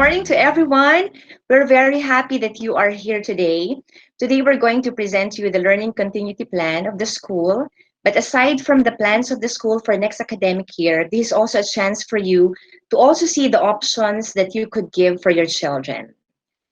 morning to everyone. We're very happy that you are here today. Today, we're going to present to you the learning continuity plan of the school. But aside from the plans of the school for next academic year, this is also a chance for you to also see the options that you could give for your children.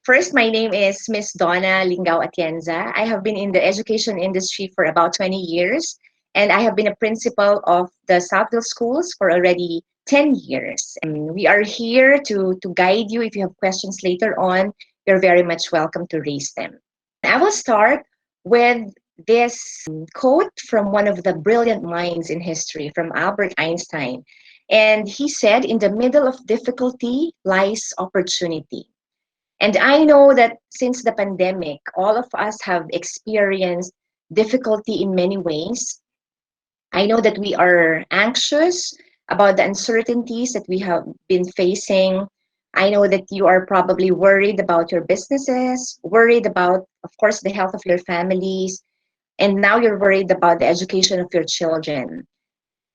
First, my name is Miss Donna Atienza. I have been in the education industry for about 20 years, and I have been a principal of the Southville schools for already 10 years. And we are here to guide you. If you have questions later on, you're very much welcome to raise them. I will start with this quote from one of the brilliant minds in history, from Albert Einstein. And he said, "In the middle of difficulty lies opportunity." And I know that since the pandemic, all of us have experienced difficulty in many ways. I know that we are anxious about the uncertainties that we have been facing. I know that you are probably worried about your businesses, worried about, of course, the health of your families, and now you're worried about the education of your children.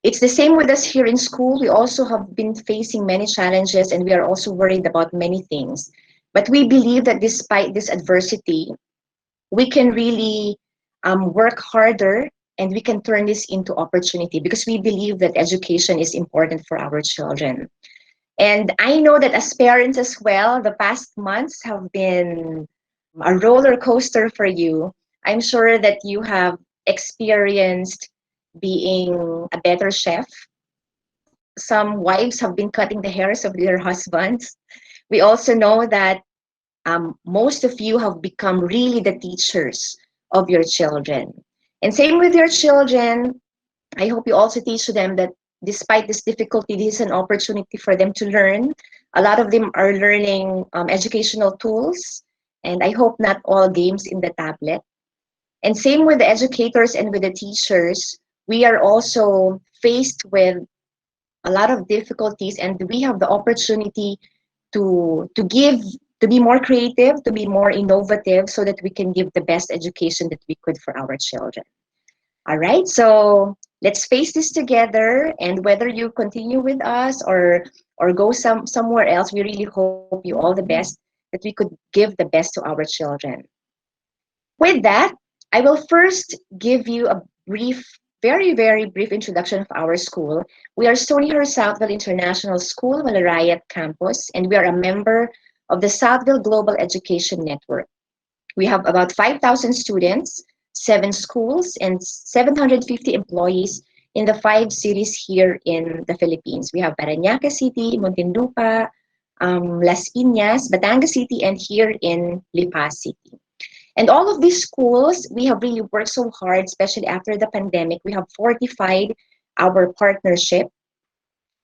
It's the same with us here in school. We also have been facing many challenges, and we are also worried about many things. But we believe that despite this adversity, we can really work harder and we can turn this into opportunity because we believe that education is important for our children. And I know that as parents as well, the past months have been a roller coaster for you. I'm sure that you have experienced being a better chef. Some wives have been cutting the hairs of their husbands. We also know that most of you have become really the teachers of your children. And same with your children, I hope you also teach them that despite this difficulty, this is an opportunity for them to learn. A lot of them are learning educational tools, and I hope not all games in the tablet. And same with the educators and with the teachers, we are also faced with a lot of difficulties, and we have the opportunity to be more creative, to be more innovative, so that we can give the best education that we could for our children. All right, so let's face this together, and whether you continue with us or go somewhere else, we really hope you all the best, that we could give the best to our children. With that, I will first give you a brief, very brief introduction of our school. We are Stonyhurst Southville International School, Malariat campus, and we are a member of the Southville Global Education Network. We have about 5,000 students, 7 schools, and 750 employees in the 5 cities here in the Philippines. We have Parañaque City, Muntinlupa, Las Piñas, Batangas City, and here in Lipa City. And all of these schools, we have really worked so hard, especially after the pandemic. We have fortified our partnership,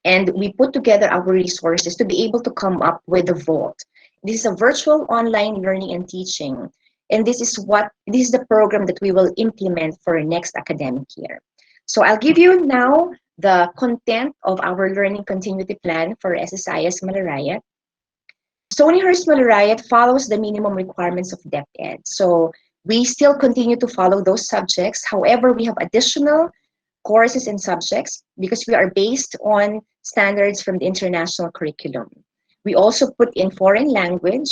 and we put together our resources to be able to come up with a vault. This is a virtual online learning and teaching. And this is the program that we will implement for next academic year. So I'll give you now the content of our learning continuity plan for SSIS Malariat. Stonyhurst Malariat follows the minimum requirements of DepEd. So we still continue to follow those subjects. However, we have additional courses and subjects because we are based on standards from the international curriculum. We also put in foreign language,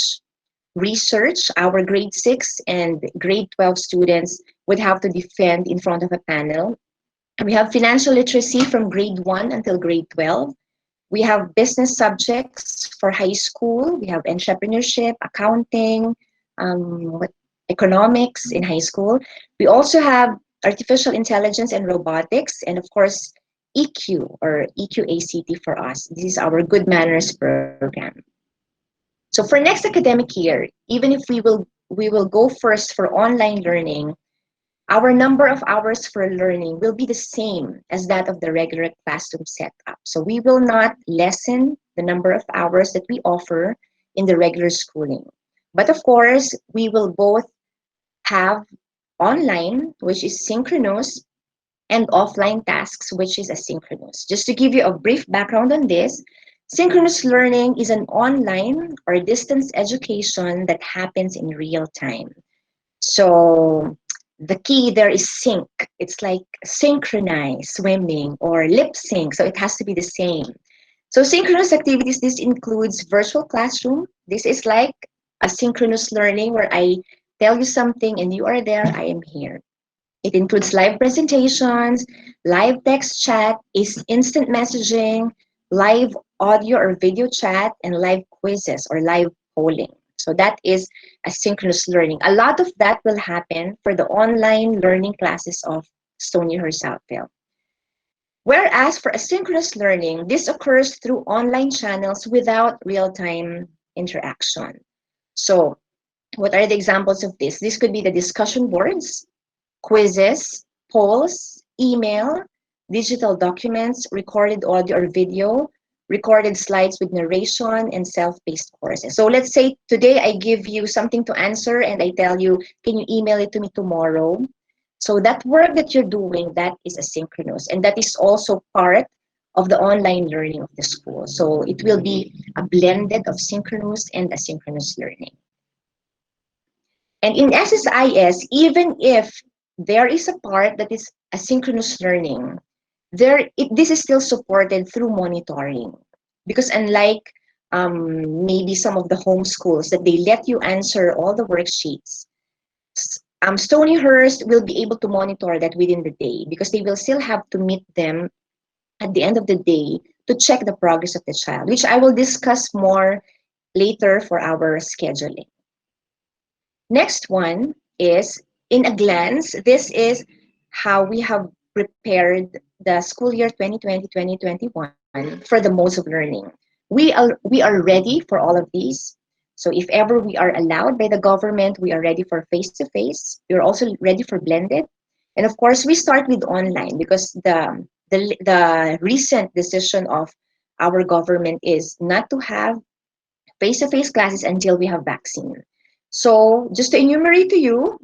research. Our grade 6 and grade 12 students would have to defend in front of a panel. We have financial literacy from grade 1 until grade 12. We have business subjects for high school. We have entrepreneurship, accounting, economics in high school. We also have artificial intelligence and robotics, and of course, EQ or EQACT for us. This is our good manners program. So for next academic year, even if we will go first for online learning, our number of hours for learning will be the same as that of the regular classroom setup. So we will not lessen the number of hours that we offer in the regular schooling. But of course, we will both have online, which is synchronous, and offline tasks, which is asynchronous. Just to give you a brief background on this, synchronous learning is an online or distance education that happens in real time. So the key there is sync. It's like synchronize swimming or lip sync. So it has to be the same. So synchronous activities, this includes virtual classroom. This is like asynchronous learning where I tell you something and you are there, I am here. It includes live presentations, live text chat, is instant messaging, live audio or video chat, and live quizzes or live polling. So that is asynchronous learning. A lot of that will happen for the online learning classes of Stonyhurst Southville. Whereas for asynchronous learning, this occurs through online channels without real-time interaction. So what are the examples of this? This could be the discussion boards, quizzes, polls, email, digital documents, recorded audio or video, recorded slides with narration, and self-paced courses. So let's say today I give you something to answer and I tell you, can you email it to me tomorrow? So that work that you're doing, that is asynchronous, and that is also part of the online learning of the school. So it will be a blended of synchronous and asynchronous learning. And in SSIS, even if there is a part that is asynchronous learning, this is still supported through monitoring. Because unlike maybe some of the homeschools that they let you answer all the worksheets, Stonyhurst will be able to monitor that within the day because they will still have to meet them at the end of the day to check the progress of the child, which I will discuss more later for our scheduling. Next one is, in a glance, this is how we have prepared the school year 2020-2021 for the modes of learning. We are ready for all of these. So if ever we are allowed by the government, we are ready for face-to-face. We're also ready for blended. And of course, we start with online because the recent decision of our government is not to have face-to-face classes until we have vaccine. So just to enumerate to you,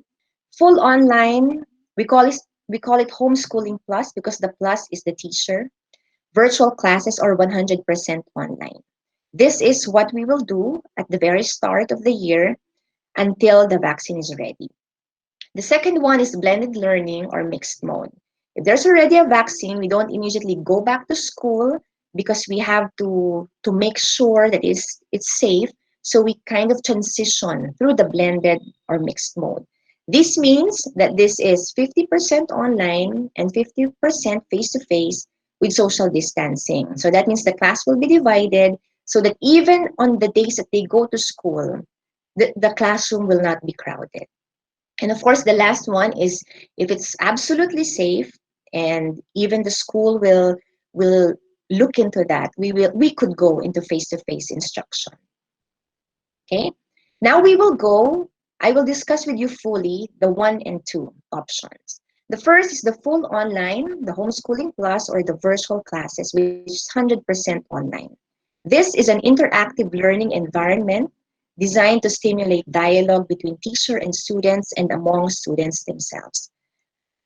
full online, we call it homeschooling plus because the plus is the teacher, virtual classes or 100% online. This is what we will do at the very start of the year until the vaccine is ready. The second one is blended learning or mixed mode. If there's already a vaccine, we don't immediately go back to school because we have to make sure that it's safe. So we kind of transition through the blended or mixed mode. This means that this is 50% online and 50% face-to-face with social distancing. So that means the class will be divided so that even on the days that they go to school, the classroom will not be crowded. And of course, the last one is if it's absolutely safe and even the school will look into that, we could go into face-to-face instruction. Okay. Now I will discuss with you fully the 1 and 2 options. The first is the full online, the homeschooling plus, or the virtual classes, which is 100% online. This is an interactive learning environment designed to stimulate dialogue between teacher and students and among students themselves.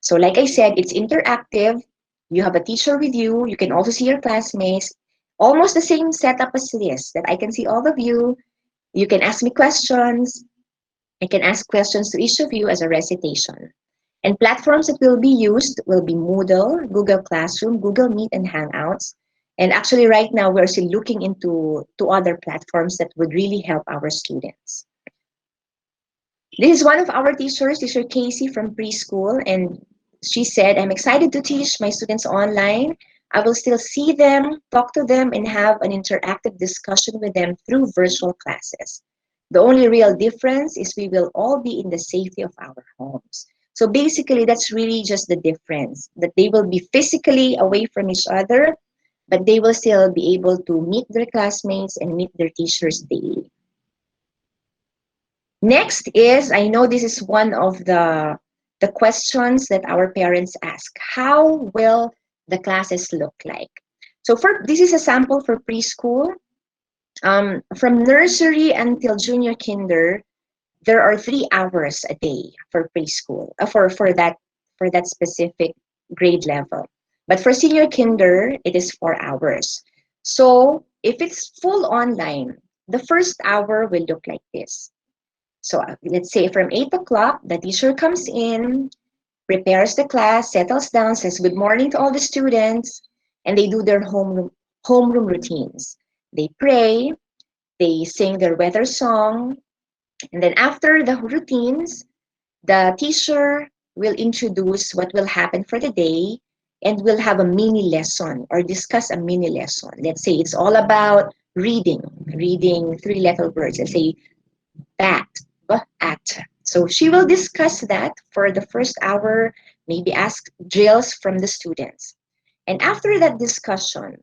So like I said, it's interactive. You have a teacher with you. You can also see your classmates. Almost the same setup as this, that I can see all of you. You can ask me questions. I can ask questions to each of you as a recitation. And platforms that will be used will be Moodle, Google Classroom, Google Meet, and Hangouts. And actually right now we're still looking into other platforms that would really help our students. This is one of our teachers, Teacher Casey from preschool, and she said, I'm excited to teach my students online. I will still see them, talk to them, and have an interactive discussion with them through virtual classes. The only real difference is we will all be in the safety of our homes. So basically, that's really just the difference, that they will be physically away from each other, but they will still be able to meet their classmates and meet their teachers daily. Next is, I know this is one of the questions that our parents ask. How will the classes look like? So this is a sample for preschool. From nursery until junior kinder, there are 3 hours a day for preschool, for that specific grade level. But for senior kinder, it is 4 hours. So if it's full online, the first hour will look like this. So let's say from 8 o'clock, the teacher comes in, prepares the class, settles down, says good morning to all the students, and they do their homeroom routines. They pray, they sing their weather song, and then after the routines, the teacher will introduce what will happen for the day and we'll have a mini lesson or discuss a mini lesson. Let's say it's all about reading three-letter words. Let's say bat, at. So she will discuss that for the first hour, maybe ask drills from the students. And after that discussion,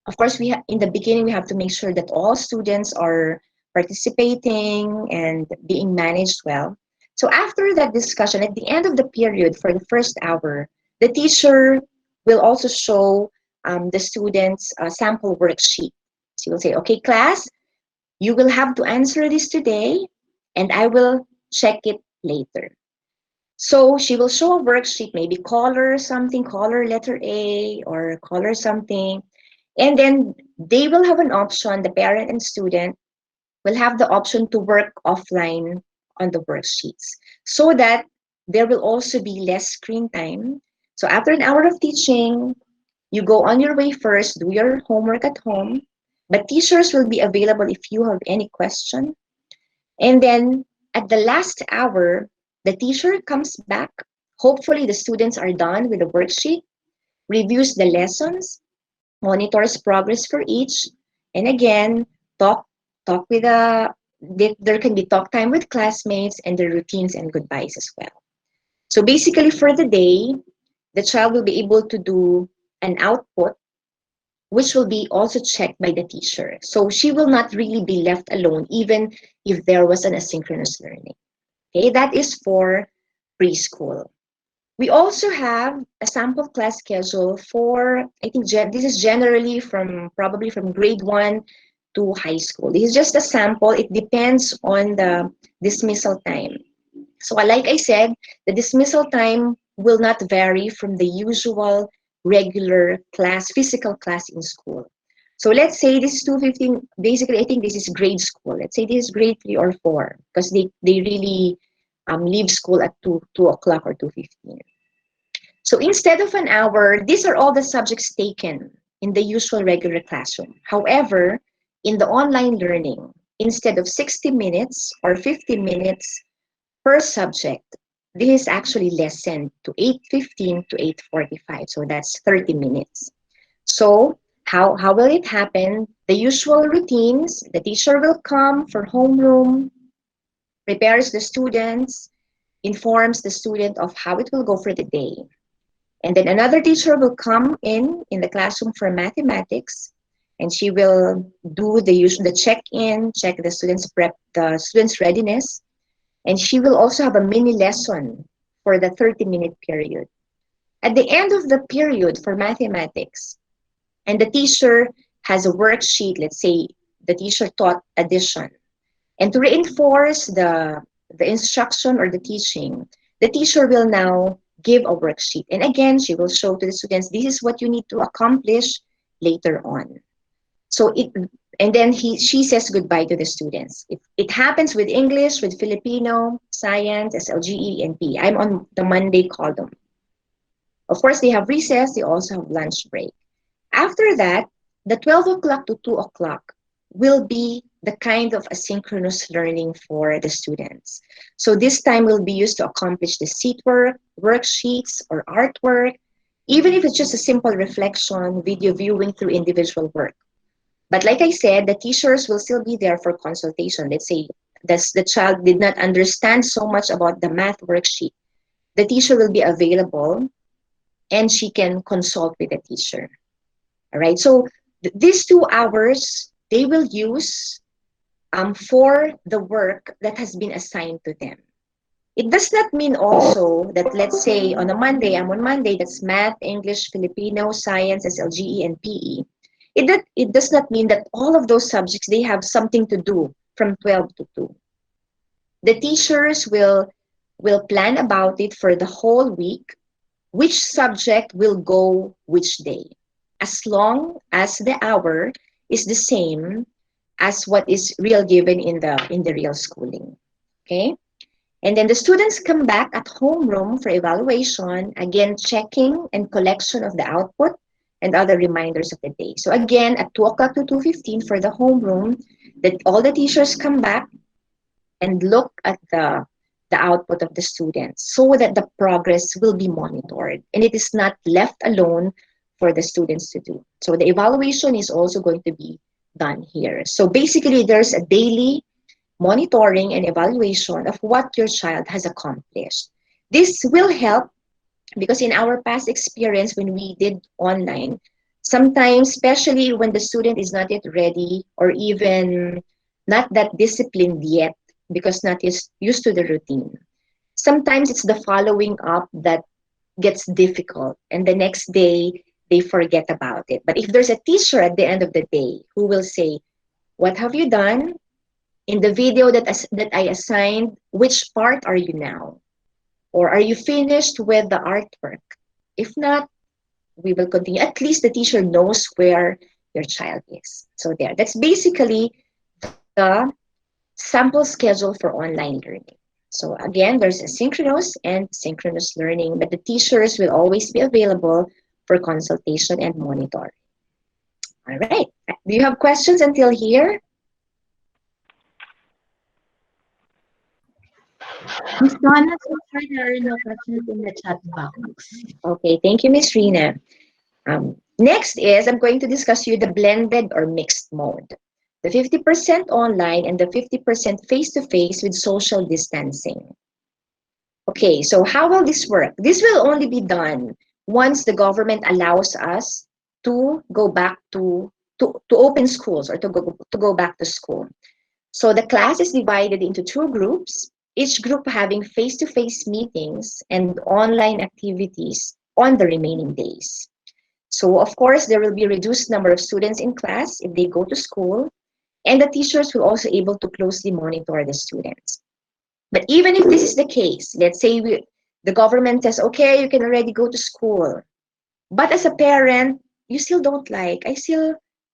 of course, in the beginning, we have to make sure that all students are participating and being managed well. So after that discussion, at the end of the period for the first hour, the teacher will also show the students a sample worksheet. She will say, okay, class, you will have to answer this today, and I will check it later. So she will show a worksheet, maybe color something, color letter A or color something. And then they will have an option, the parent and student will have the option to work offline on the worksheets so that there will also be less screen time. So after an hour of teaching, you go on your way first, do your homework at home, but teachers will be available if you have any question. And then at the last hour, the teacher comes back. Hopefully the students are done with the worksheet, reviews the lessons, monitors progress for each, and again, talk with there can be talk time with classmates and their routines and goodbyes as well. So basically for the day, the child will be able to do an output which will be also checked by the teacher. So she will not really be left alone even if there was an asynchronous learning. Okay, that is for preschool. We also have a sample class schedule for, I think this is generally probably from grade 1 to high school. This is just a sample. It depends on the dismissal time. So like I said, the dismissal time will not vary from the usual regular class, physical class in school. So let's say this is 2:15. Basically, I think this is grade school. Let's say this is grade 3 or 4 because they really leave school at 2 o'clock or 2:15. So instead of an hour, these are all the subjects taken in the usual regular classroom. However, in the online learning, instead of 60 minutes or 50 minutes per subject, this is actually lessened to 8:15 to 8:45. So that's 30 minutes. So how will it happen? The usual routines, the teacher will come for homeroom, prepares the students, informs the student of how it will go for the day. And then another teacher will come in the classroom for mathematics, and she will do the check-in, check the students' prep, the students' readiness, and she will also have a mini lesson for the 30-minute period. At the end of the period for mathematics, and the teacher has a worksheet, let's say the teacher taught addition, and to reinforce the instruction or the teaching, the teacher will now give a worksheet. And again, she will show to the students, this is what you need to accomplish later on. So and then she says goodbye to the students. It happens with English, with Filipino, Science, SLGE, and PE. I'm on the Monday column. Of course, they have recess. They also have lunch break. After that, the 12 o'clock to 2 o'clock will be the kind of asynchronous learning for the students. So this time will be used to accomplish the seat work, worksheets, or artwork, even if it's just a simple reflection, video viewing through individual work. But like I said, the teachers will still be there for consultation. Let's say the child did not understand so much about the math worksheet. The teacher will be available and she can consult with the teacher. All right, so these 2 hours, they will use for the work that has been assigned to them. It does not mean also that, let's say on a Monday, I'm on Monday, that's math, English, Filipino, Science, SLGE, and PE. It does not mean that all of those subjects, they have something to do from 12 to 2. The teachers will plan about it for the whole week, which subject will go which day, as long as the hour is the same as what is real given in the real schooling. Okay? And then the students come back at homeroom for evaluation, again checking and collection of the output, and other reminders of the day. So again, at 2 o'clock to 2:15 for the homeroom, that all the teachers come back and look at the output of the students so that the progress will be monitored and it is not left alone for the students to do. So the evaluation is also going to be done here. So basically, there's a daily monitoring and evaluation of what your child has accomplished. This will help because in our past experience when we did online, sometimes, especially when the student is not yet ready or even not that disciplined yet because not used to the routine, sometimes it's the following up that gets difficult and the next day they forget about it. But if there's a teacher at the end of the day who will say, what have you done? In the video that I assigned, which part are you now? Or are you finished with the artwork? If not, we will continue. At least the teacher knows where your child is. So there, that's basically the sample schedule for online learning. So again, there's asynchronous and synchronous learning, but the teachers will always be available for consultation and monitoring. All right. Do you have questions until here? Miss Donna, so far there are no questions in the chat box. Okay, thank you, Miss Rhena. Next is I'm going to discuss you the blended or mixed mode. The 50% online and the 50% face-to-face with social distancing. Okay, so how will this work? This will only be done once the government allows us to go back to open schools or to go back to school. So the class is divided into two groups, each group having face-to-face meetings and online activities on the remaining days. So of course, there will be a reduced number of students in class if they go to school, and the teachers will also able to closely monitor the students. But even if this is the case, let's say the government says, okay, you can already go to school. But as a parent, you still don't like,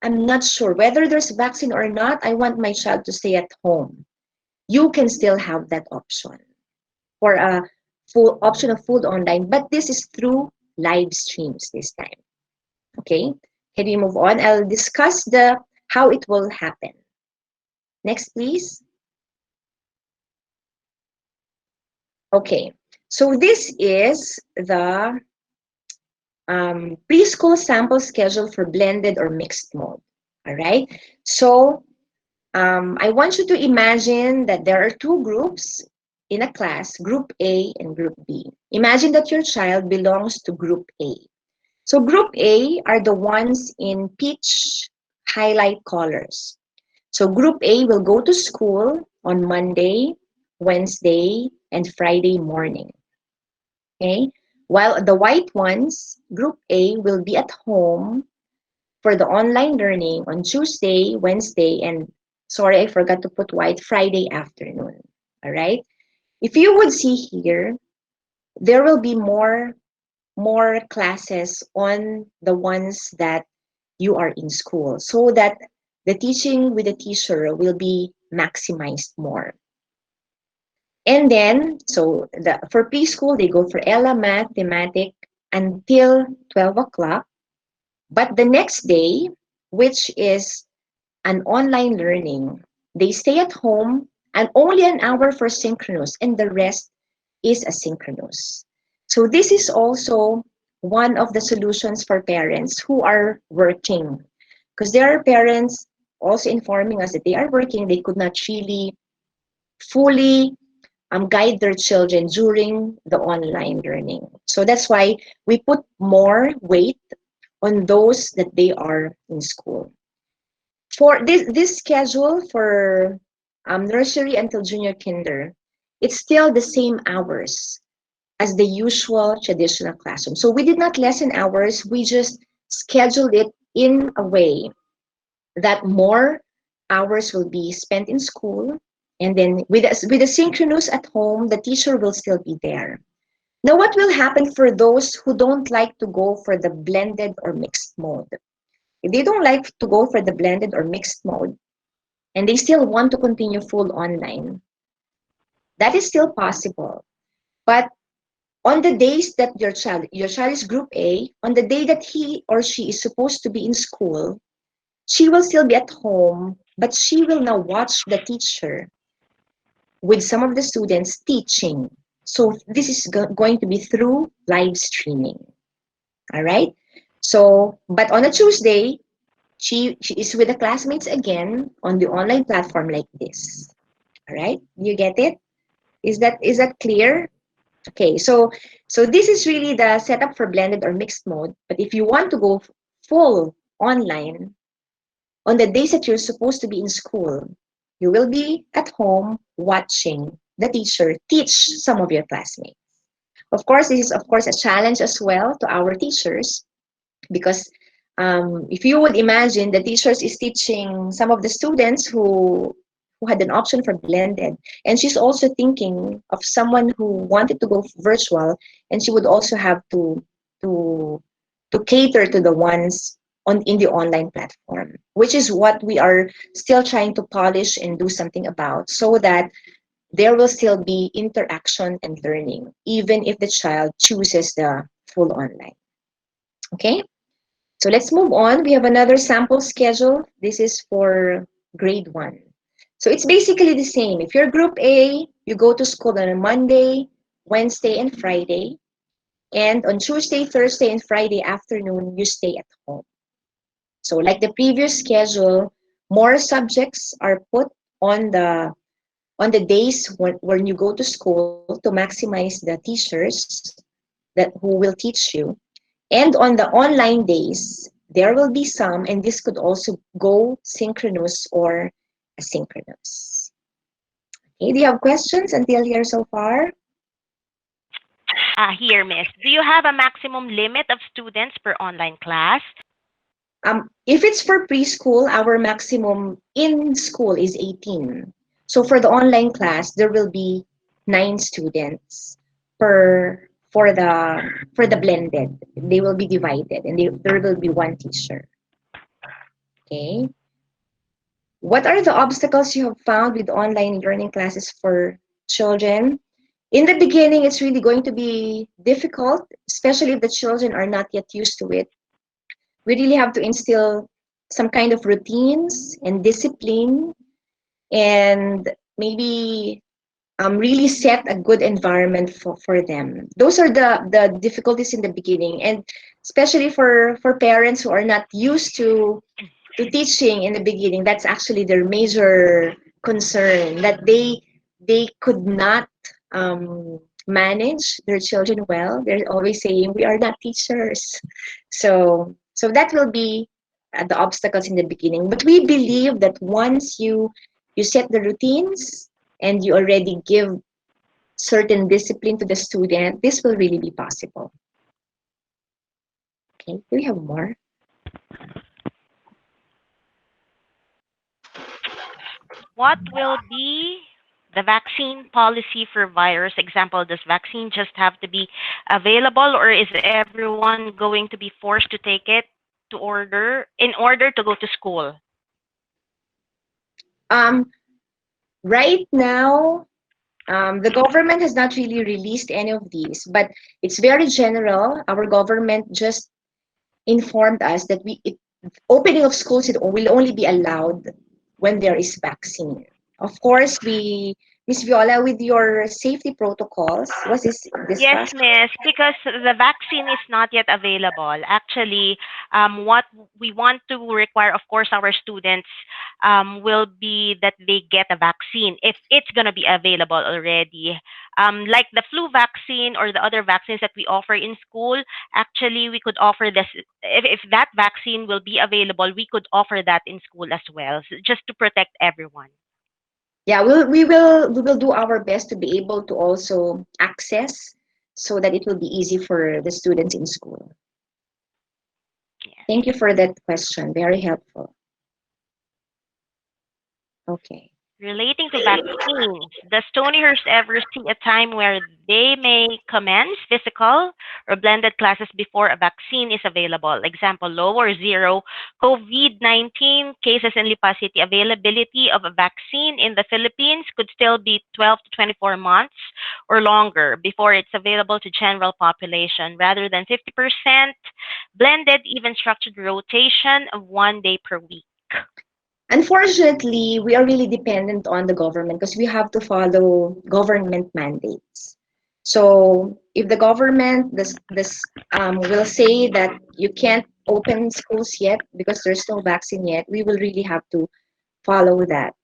I'm not sure whether there's vaccine or not, I want my child to stay at home. You can still have that option for a full option of full online, but this is through live streams this time. Okay, can we move on? I'll discuss the how it will happen. Next, please. Okay, so this is the preschool sample schedule for blended or mixed mode. All right, so I want you to imagine that there are two groups in a class, Group A and Group B. Imagine that your child belongs to Group A. So Group A are the ones in peach highlight colors. So Group A will go to school on Monday, Wednesday, and Friday morning. Okay? While the white ones, Group A will be at home for the online learning on Tuesday, Wednesday, and sorry, I forgot to put white, Friday afternoon. All right? If you would see here, there will be more classes on the ones that you are in school so that the teaching with the teacher will be maximized more. And then, so for preschool, they go for ELA, math, thematic until 12 o'clock. But the next day, which is an online learning, they stay at home and only an hour for synchronous and the rest is asynchronous. So this is also one of the solutions for parents who are working, because there are parents also informing us that they are working, they could not really fully guide their children during the online learning. So that's why we put more weight on those that they are in school. For this schedule for nursery until junior kinder, it's still the same hours as the usual traditional classroom. So we did not lessen hours, we just scheduled it in a way that more hours will be spent in school, and then with the synchronous at home, the teacher will still be there. Now, what will happen for those who don't like to go for the blended or mixed mode? If they don't like to go for the blended or mixed mode, and they still want to continue full online, that is still possible. But On the days that your child is group A, on the day that he or she is supposed to be in school, she will still be at home, but she will now watch the teacher with some of the students teaching. So this is going to be through live streaming. All right. So, but on a Tuesday, she is with the classmates again on the online platform like this. All right. You get it? Is that clear? Okay. So this is really the setup for blended or mixed mode. But if you want to go full online on the days that you're supposed to be in school, you will be at home watching the teacher teach some of your classmates. Of course, this is of course a challenge as well to our teachers because if you would imagine the teachers is teaching some of the students who had an option for blended, and she's also thinking of someone who wanted to go virtual, and she would also have to to cater to the ones on in the online platform, which is what we are still trying to polish and do something about, so that there will still be interaction and learning, even if the child chooses the full online. Okay, so let's move on. We have another sample schedule. This is for grade 1. So it's basically the same. If you're group A, you go to school on a Monday, Wednesday, and Friday. And on Tuesday, Thursday, and Friday afternoon, you stay at home. So like the previous schedule, more subjects are put on the days when you go to school to maximize the teachers that who will teach you. And on the online days, there will be some, and this could also go synchronous or asynchronous. Okay, do you have questions until here so far? Here, Miss. Do you have a maximum limit of students per online class? If it's for preschool, our maximum in school is 18. So for the online class, there will be 9 students per for the blended. They will be divided, and there will be one teacher. Okay. What are the obstacles you have found with online learning classes for children? In the beginning, it's really going to be difficult, especially if the children are not yet used to it. We really have to instill some kind of routines and discipline, and maybe really set a good environment for them. Those are the difficulties in the beginning, and especially for parents who are not used to teaching in the beginning. That's actually their major concern, that they could not manage their children well. They're always saying we are not teachers. So that will be the obstacles in the beginning, but we believe that once you set the routines and you already give certain discipline to the student, this will really be possible. Okay, do we have more? What will be the vaccine policy for virus? Example, does vaccine just have to be available, or is everyone going to be forced to take it in order to go to school? um, right now, the government has not really released any of these, but it's very general. Our government just informed us that opening of schools will only be allowed when there is vaccine. Of course, Miss Viola, with your safety protocols, was this Yes, discussed? miss, because the vaccine is not yet available. Actually, what we want to require, of course, our students will be that they get a vaccine if it's going to be available already. Like the flu vaccine or the other vaccines that we offer in school, actually, we could offer this. If that vaccine will be available, we could offer that in school as well, just to protect everyone. Yeah, we will do our best to be able to also access so that it will be easy for the students in school. Yes. Thank you for that question. Very helpful. Okay. Relating to vaccines, does Stonyhurst ever see a time where they may commence physical or blended classes before a vaccine is available? Example, low or zero COVID-19 cases in Lipa City. Availability of a vaccine in the Philippines could still be 12 to 24 months or longer before it's available to general population rather than 50% blended, even structured rotation of 1 day per week. Unfortunately, we are really dependent on the government because we have to follow government mandates. So if the government will say that you can't open schools yet because there's no vaccine yet, we will really have to follow that.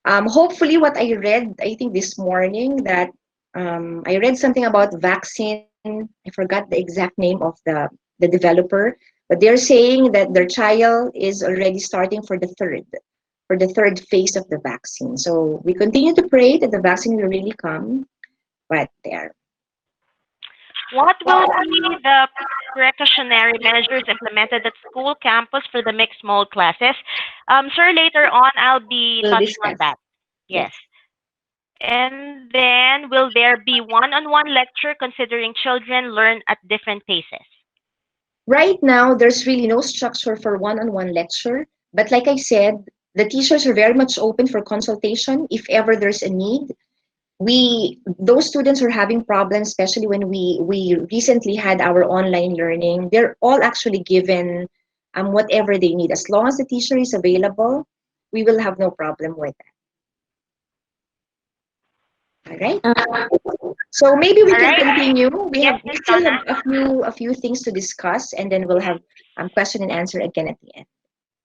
Hopefully, what I read, I think this morning, that I read something about vaccine. I forgot the exact name of the developer, but they're saying that their trial is already starting for the third phase of the vaccine. So we continue to pray that the vaccine will really come. But there. What will be the precautionary measures implemented at school campus for the mixed mode classes? Sir, later on, I'll be We'll touching on discuss. that. Yes. Yes. And then, will there be one-on-one lecture considering children learn at different paces? Right now, there's really no structure for one-on-one lecture. But like I said, the teachers are very much open for consultation if ever there's a need. Those students are having problems, especially when we recently had our online learning. They're all actually given whatever they need. As long as the teacher is available, we will have no problem with that. All right. So maybe we All can right. continue. Yes, We Miss still have Donna. a few things to discuss, and then we'll have question and answer again at the end.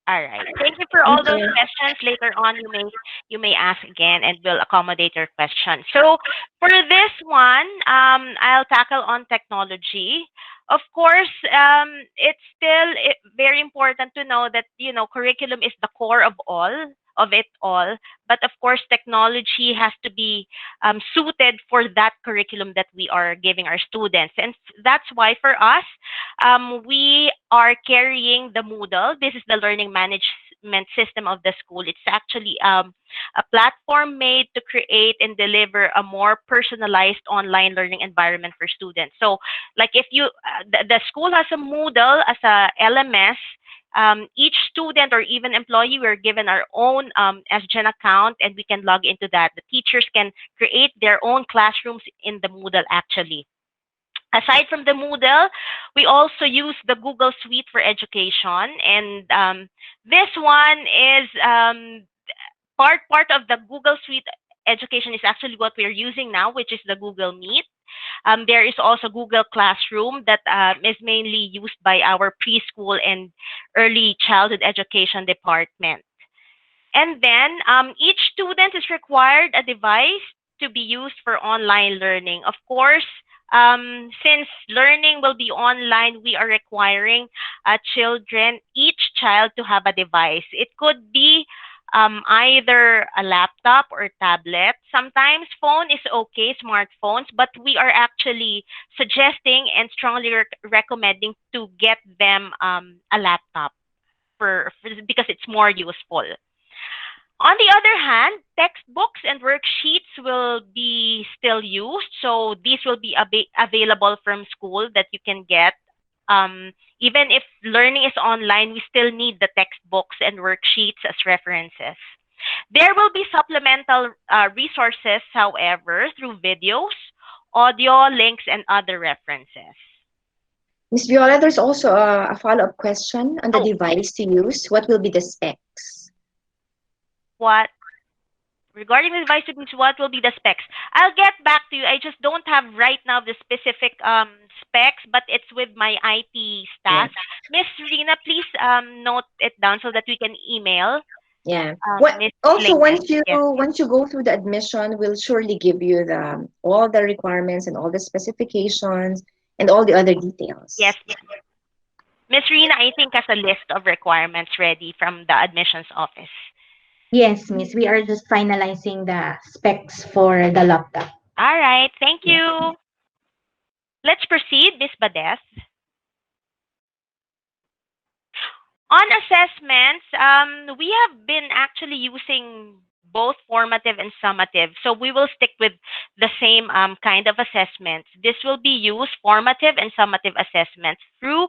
All right. Thank you for Thank all those you. questions. Later on, you may ask again, and we'll accommodate your question. So for this one, I'll tackle on technology. Of course, it's still very important to know that curriculum is the core of it all. But of course, technology has to be suited for that curriculum that we are giving our students, and that's why for us, we are carrying the Moodle. This is the learning management system of the school. It's actually a platform made to create and deliver a more personalized online learning environment for students. So, like if the school has a Moodle as a LMS, each student or even employee, we're given our own SGen account and we can log into that. The teachers can create their own classrooms in the Moodle actually. Aside from the Moodle, we also use the Google Suite for education, and this one is part of the Google Suite education is actually what we're using now, which is the Google Meet. There is also Google Classroom that is mainly used by our preschool and early childhood education department. And then each student is required a device to be used for online learning. Of course, since learning will be online, we are requiring each child to have a device. It could be either a laptop or tablet. Sometimes phone is okay, smartphones, but we are actually suggesting and strongly recommending to get them a laptop because it's more useful. On the other hand, textbooks and worksheets will be still used. So these will be available from school that you can get. Even if learning is online, we still need the textbooks and worksheets as references. There will be supplemental resources, however, through videos, audio, links, and other references. Miss Viola, there's also a follow-up question on the Oh, device to use. What will be the specs? what regarding the device students, what will be the specs? I'll get back to you. I just don't have right now the specific specs, but it's with my IT Yeah. staff. Miss Rhena, please note it down so that we can email Yeah. What Miss also Villena. Yes. once you go through the admission, we'll surely give you the all the requirements and all the specifications and all the other Yes. details. Miss Rhena, I think, has a list of requirements ready from the admissions office. Yes, Miss. We are just finalizing the specs for the laptop. All right. Thank Yeah. you. Let's proceed, Miss Badeth. On assessments, we have been actually using both formative and summative. So we will stick with the same kind of assessments. This will be used, formative and summative assessments, through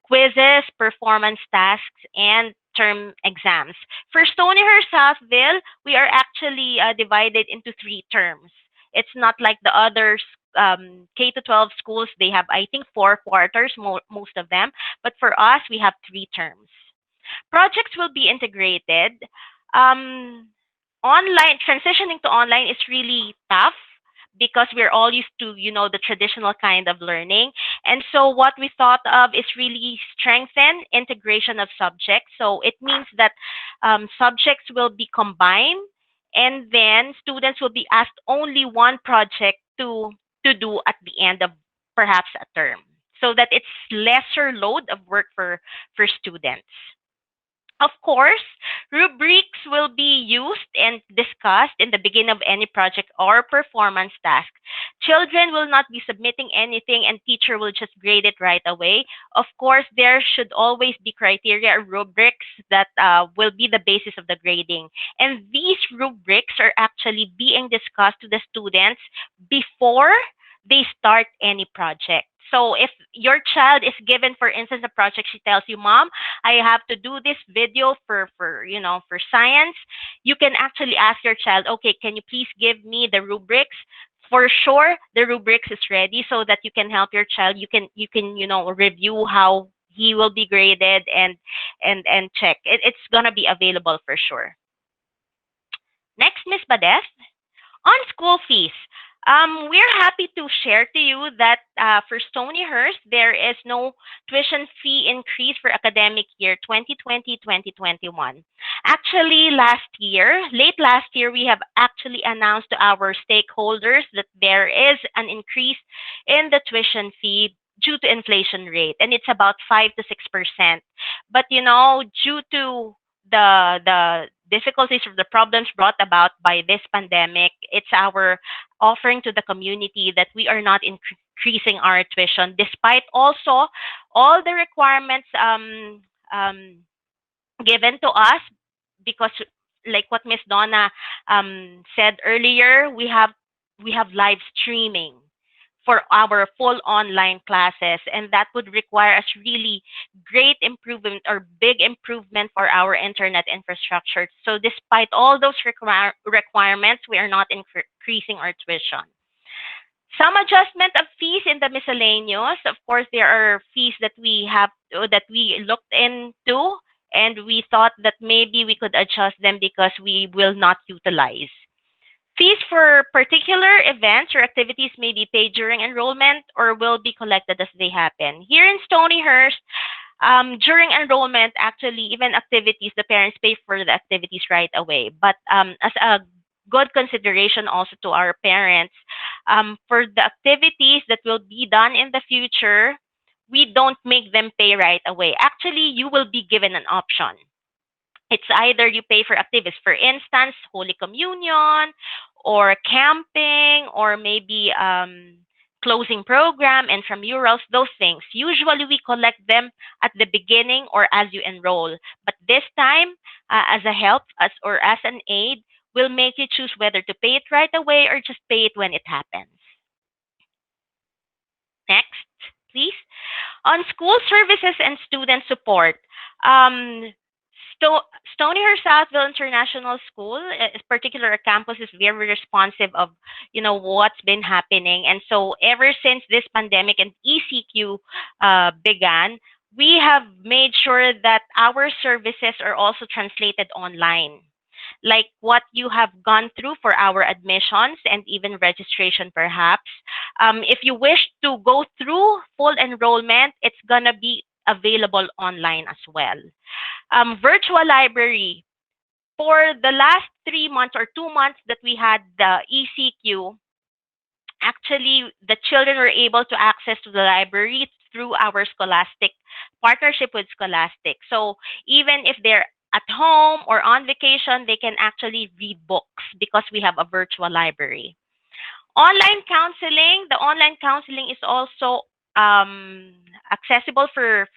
quizzes, performance tasks, and term exams. For Stonyhurst Southville, we are actually divided into three terms. It's not like the other K to 12 schools. They have, I think, 4 quarters, most of them. But for us, we have 3 terms. Projects will be integrated. Um, Online transitioning to online is really tough because we're all used to, the traditional kind of learning. And so what we thought of is really strengthen integration of subjects. So it means that subjects will be combined, and then students will be asked only one project to do at the end of perhaps a term, so that it's lesser load of work for students. Of course, rubrics will be used and discussed in the beginning of any project or performance task. Children will not be submitting anything and teacher will just grade it right away. Of course, there should always be criteria or rubrics that will be the basis of the grading. And these rubrics are actually being discussed to the students before they start any project. So if your child is given, for instance, a project, she tells you, Mom, I have to do this video for science. You can actually ask your child, okay, can you please give me the rubrics? For sure, the rubrics is ready so that you can help your child. You can review how he will be graded, and check. It's gonna be available for sure. Next, Miss Badeth. On school fees, we're happy to share to you that for Stonyhurst, there is no tuition fee increase for academic year 2020-2021. Actually, late last year, we have actually announced to our stakeholders that there is an increase in the tuition fee due to inflation rate, and it's about 5 to 6%. But due to the difficulties or the problems brought about by this pandemic, it's our offering to the community that we are not increasing our tuition, despite also all the requirements given to us, because like what Miss Donna said earlier, we have live streaming for our full online classes, and that would require us really great improvement or big improvement for our internet infrastructure. So despite all those requirements, we are not increasing our tuition. Some adjustment of fees in the miscellaneous. Of course, there are fees that we looked into, and we thought that maybe we could adjust them because we will not utilize. Fees for particular events or activities may be paid during enrollment or will be collected as they happen. Here in Stonyhurst, during enrollment, actually, even activities, the parents pay for the activities right away. But as a good consideration also to our parents, for the activities that will be done in the future, we don't make them pay right away. Actually, you will be given an option. It's either you pay for activities, for instance, Holy Communion, or camping, or maybe closing program, intramurals, those things. Usually we collect them at the beginning or as you enroll. But this time, as a help, or as an aid, we'll make you choose whether to pay it right away or just pay it when it happens. Next, please. On school services and student support, um, Stonyhurst Southville International School, in particular campus, is very responsive of what's been happening, and so ever since this pandemic and ECQ began, we have made sure that our services are also translated online, like what you have gone through for our admissions and even registration, perhaps. If you wish to go through full enrollment, it's gonna be available online as well. Virtual library. For the last 3 months or 2 months that we had the ECQ, actually the children were able to access to the library through our Scholastic partnership with Scholastic. So even if they're at home or on vacation, they can actually read books because we have a virtual library. Online counseling. The online counseling is also um, accessible for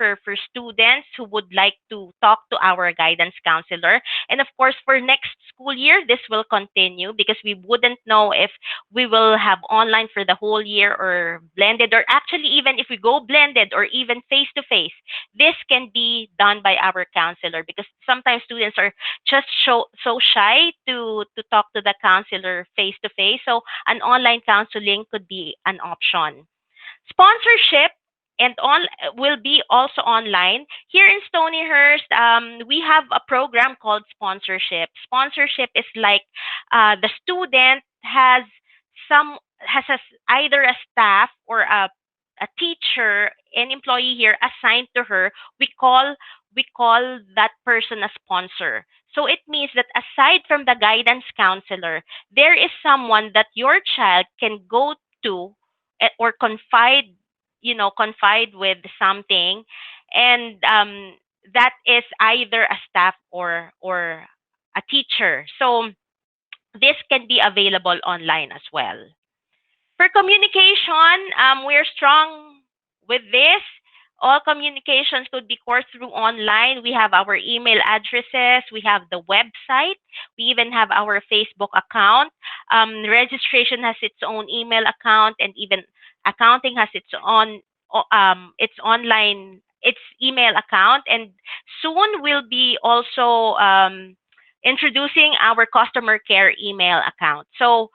students who would like to talk to our guidance counselor. And of course, for next school year, this will continue because we wouldn't know if we will have online for the whole year or blended, or actually even if we go blended or even face to face, this can be done by our counselor because sometimes students are just so shy to talk to the counselor face to face. So an online counseling could be an option. Sponsorship and on will be also online here in Stonyhurst. We have a program called sponsorship. Sponsorship is like the student has either a staff or a teacher, an employee here assigned to her. We call that person a sponsor. So it means that aside from the guidance counselor, there is someone that your child can go to, or confide with something, and that is either a staff or a teacher. So this can be available online as well. For communication, we're strong with this. All communications could be coursed through online. We have our email addresses, we have the website, we even have our Facebook account. Registration has its own email account, and even accounting has its online its email account. And soon we'll be also introducing our customer care email account. So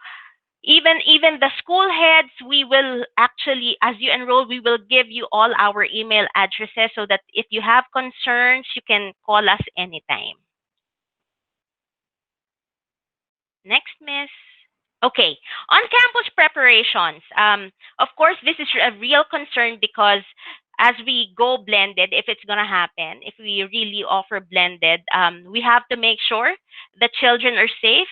even the school heads, we will actually, as you enroll, we will give you all our email addresses so that if you have concerns, you can call us anytime. Next, Miss. Okay, on campus preparations. Of course, this is a real concern because as we go blended, if it's gonna happen, if we really offer blended, we have to make sure the children are safe.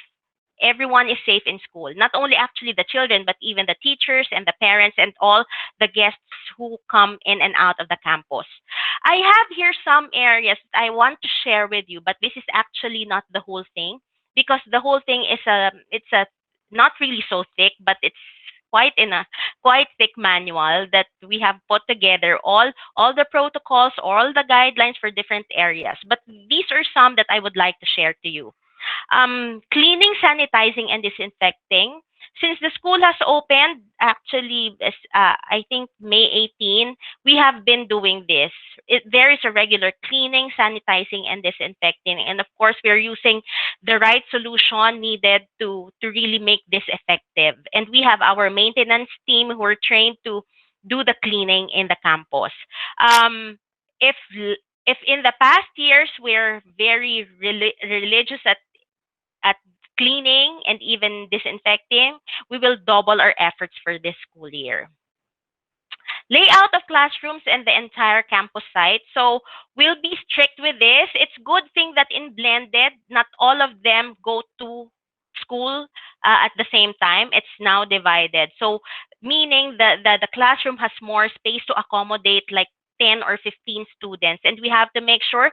Everyone is safe in school. Not only actually the children, but even the teachers and the parents and all the guests who come in and out of the campus. I have here some areas that I want to share with you, but this is actually not the whole thing because the whole thing is a not really so thick, but it's quite thick manual that we have put together all the protocols, all the guidelines for different areas. But these are some that I would like to share to you. Cleaning, sanitizing, and disinfecting. Since the school has opened, actually, I think May 18, we have been doing this. There is a regular cleaning, sanitizing, and disinfecting. And of course, we're using the right solution needed to really make this effective. And we have our maintenance team who are trained to do the cleaning in the campus. Um, if if in the past years we're very religious at cleaning and even disinfecting, we will double our efforts for this school year. Layout of classrooms and the entire campus site. So we'll be strict with this. It's good thing that in blended, not all of them go to school at the same time. It's now divided. So meaning the classroom has more space to accommodate like 10 or 15 students. And we have to make sure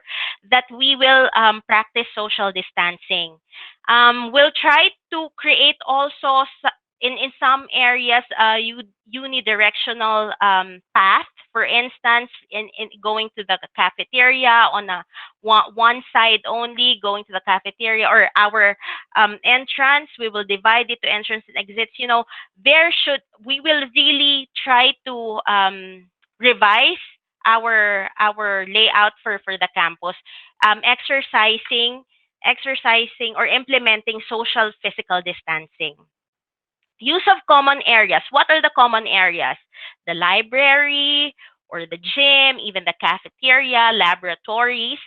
that we will practice social distancing. We'll try to create also in some areas unidirectional path. For instance, in going to the cafeteria on one side only, going to the cafeteria or our entrance, we will divide it to entrance and exits. We will really try to revise our layout for the campus, exercising or implementing social physical distancing. Use of common areas. What are the common areas? The library or the gym, even the cafeteria, laboratories.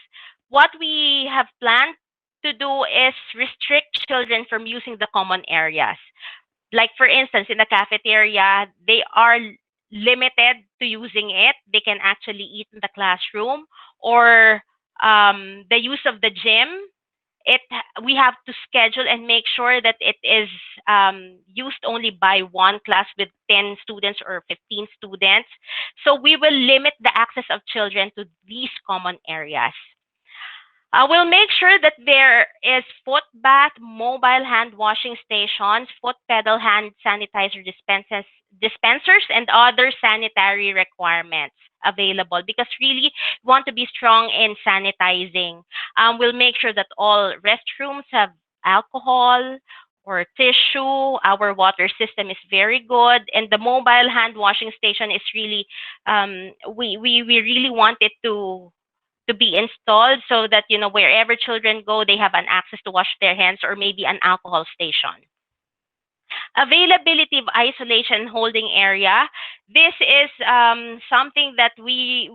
What we have planned to do is restrict children from using the common areas. Like, for instance, in the cafeteria, they are limited to using it. They can actually eat in the classroom, or the use of the gym, it we have to schedule and make sure that it is used only by one class with 10 students or 15 students. So we will limit the access of children to these common areas. We'll make sure that there is foot bath, mobile hand washing stations, foot pedal hand sanitizer dispensers, and other sanitary requirements available because really want to be strong in sanitizing. We'll make sure that all restrooms have alcohol or tissue. Our water system is very good, and the mobile hand washing station is really, we really want it to be installed so that wherever children go they have an access to wash their hands, or maybe an alcohol station. Availability of isolation holding area. This is something that we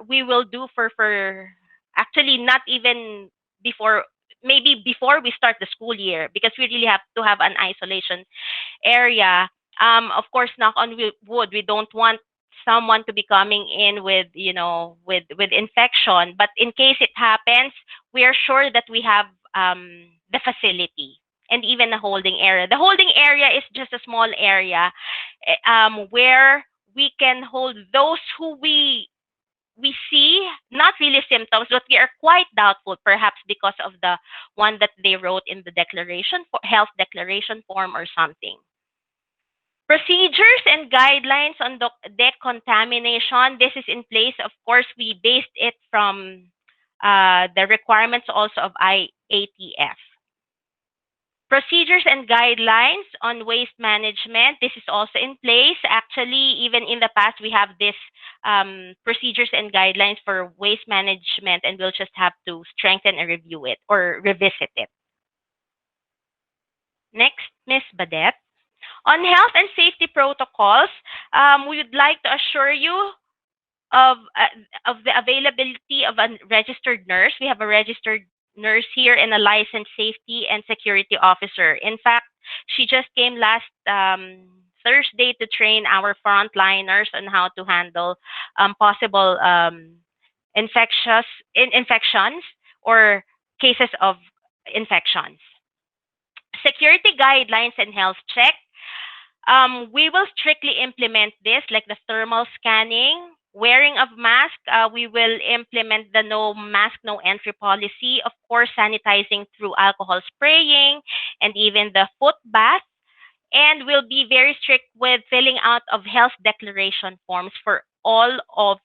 will do for actually not even before, maybe before we start the school year, because we really have to have an isolation area. Of course, knock on wood, we don't want someone to be coming in with with infection. But in case it happens, we are sure that we have the facility and even the holding area. The holding area is just a small area where we can hold those who we see not really symptoms, but we are quite doubtful, perhaps because of the one that they wrote in the declaration for health declaration form or something. Procedures and guidelines on decontamination. This is in place. Of course, we based it from the requirements also of IATF. Procedures and guidelines on waste management. This is also in place. Actually, even in the past, we have this procedures and guidelines for waste management, and we'll just have to strengthen and review it or revisit it. Next, Miss Badeth. On health and safety protocols, we would like to assure you of uh, of the availability of a registered nurse. We have a registered nurse here and a licensed safety and security officer. In fact, she just came last Thursday to train our frontliners on how to handle possible infections or cases of infections. Security guidelines and health check. We will strictly implement this, like the thermal scanning, wearing of mask. We will implement the no mask, no entry policy. Of course, sanitizing through alcohol spraying, and even the foot bath. And we'll be very strict with filling out of health declaration forms for all of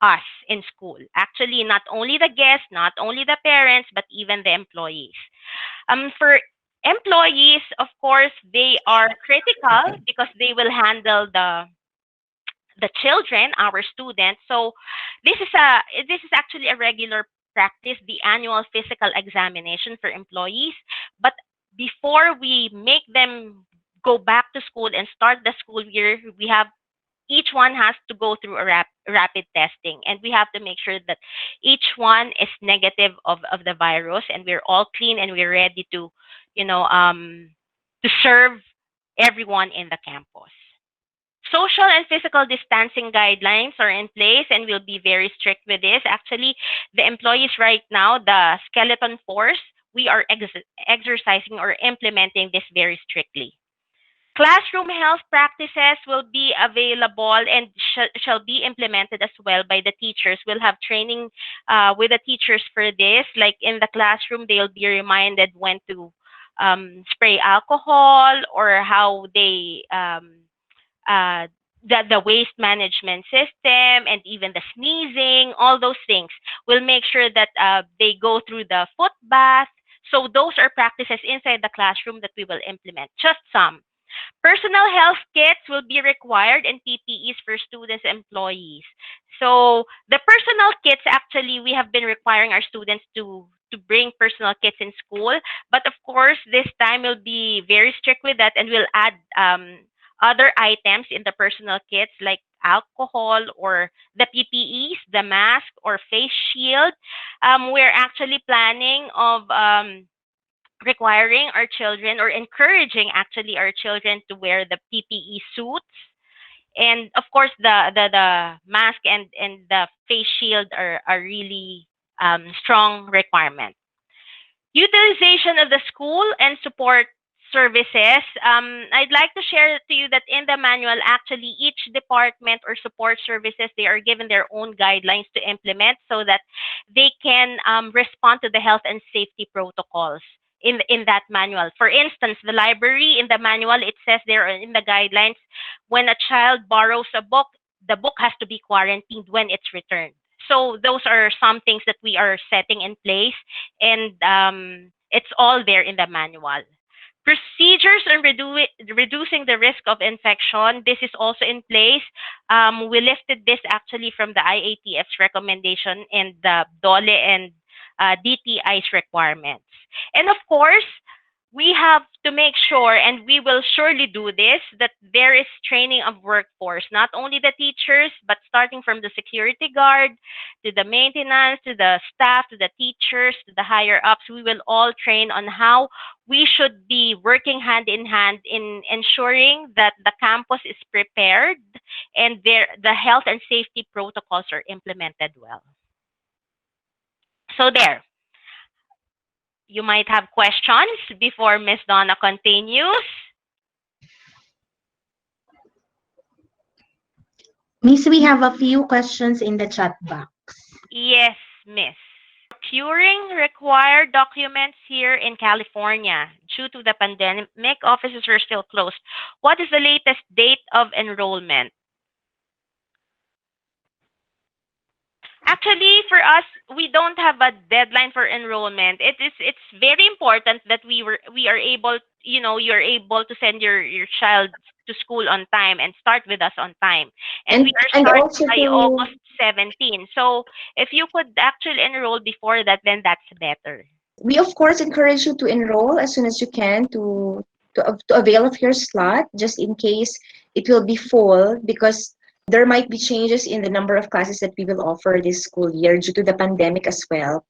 us in school. Actually, not only the guests, not only the parents, but even the employees. For employees, of course, they are critical because they will handle the children, our students. So this is actually a regular practice, the annual physical examination for employees. But before we make them go back to school and start the school year, we have each one has to go through a rapid testing, and we have to make sure that each one is negative of the virus, and we're all clean and we're ready you know um to serve everyone in the campus. Social and physical distancing guidelines are in place, and we'll be very strict with this. Actually, the employees right now, the skeleton force, we are exercising or implementing this very strictly. Classroom health practices will be available and shall be implemented as well by the teachers. We'll have training with the teachers for this. Like in the classroom, they'll be reminded when to spray alcohol, or how they uh, the waste management system, and even the sneezing, all those things. We'll make sure that they go through the foot bath. So those are practices inside the classroom that we will implement. Just some. Personal health kits will be required, and PPEs for students and employees. So the personal kits, actually, we have been requiring our students to bring personal kits in school. But of course, this time we'll be very strict with that, and we'll add other items in the personal kits like alcohol or the PPEs, the mask or face shield. We're actually planning of requiring our children, or encouraging actually our children, to wear the PPE suits. And of course, the mask and the face shield are really strong requirements. Utilization of the school and support services, I'd like to share to you that in the manual, actually, each department or support services, they are given their own guidelines to implement so that they can respond to the health and safety protocols in that manual. For instance, the library, in the manual, it says there in the guidelines, when a child borrows a book, the book has to be quarantined when it's returned. So those are some things that we are setting in place, and it's all there in the manual. Procedures on reducing the risk of infection, this is also in place. We lifted this actually from the IATF's recommendation and the DOLE and DTI's requirements. And of course, we have to make sure, and we will surely do this, that there is training of workforce, not only the teachers, but starting from the security guard to the maintenance, to the staff, to the teachers, to the higher ups. We will all train on how we should be working hand in hand in ensuring that the campus is prepared and the health and safety protocols are implemented well. So there. You might have questions before Miss Donna continues. Miss, we have a few questions in the chat box. Yes, Miss. Procuring required documents here in California. Due to the pandemic, offices are still closed. What is the latest date of enrollment? Actually, for us, we don't have a deadline for enrollment. It's very important that we are able, you're able to send your child to school on time and start with us on time. And we are starting also by August 17. So if you could actually enroll before that, then that's better. we of course encourage you to enroll as soon as you can to avail of your slot, just in case it will be full, because there might be changes in the number of classes that we will offer this school year due to the pandemic as well.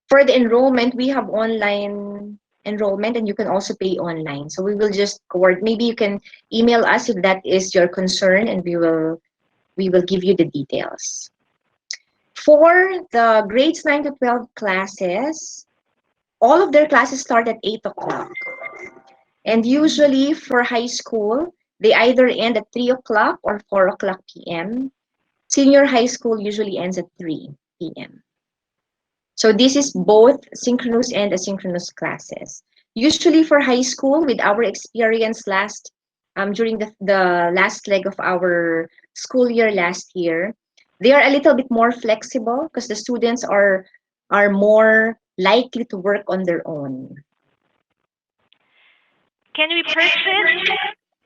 For the enrollment, we have online enrollment, and you can also pay online. So we will just coordinate. Maybe you can email us if that is your concern, and we will give you the details. For the grades 9 to 12 classes, all of their classes start at 8 o'clock. And usually for high school, they either end at 3 o'clock or 4 o'clock p.m. Senior high school usually ends at 3 p.m. So this is both synchronous and asynchronous classes. Usually for high school, with our experience during the last leg of our school year last year, they are a little bit more flexible because the students are more likely to work on their own. Can we purchase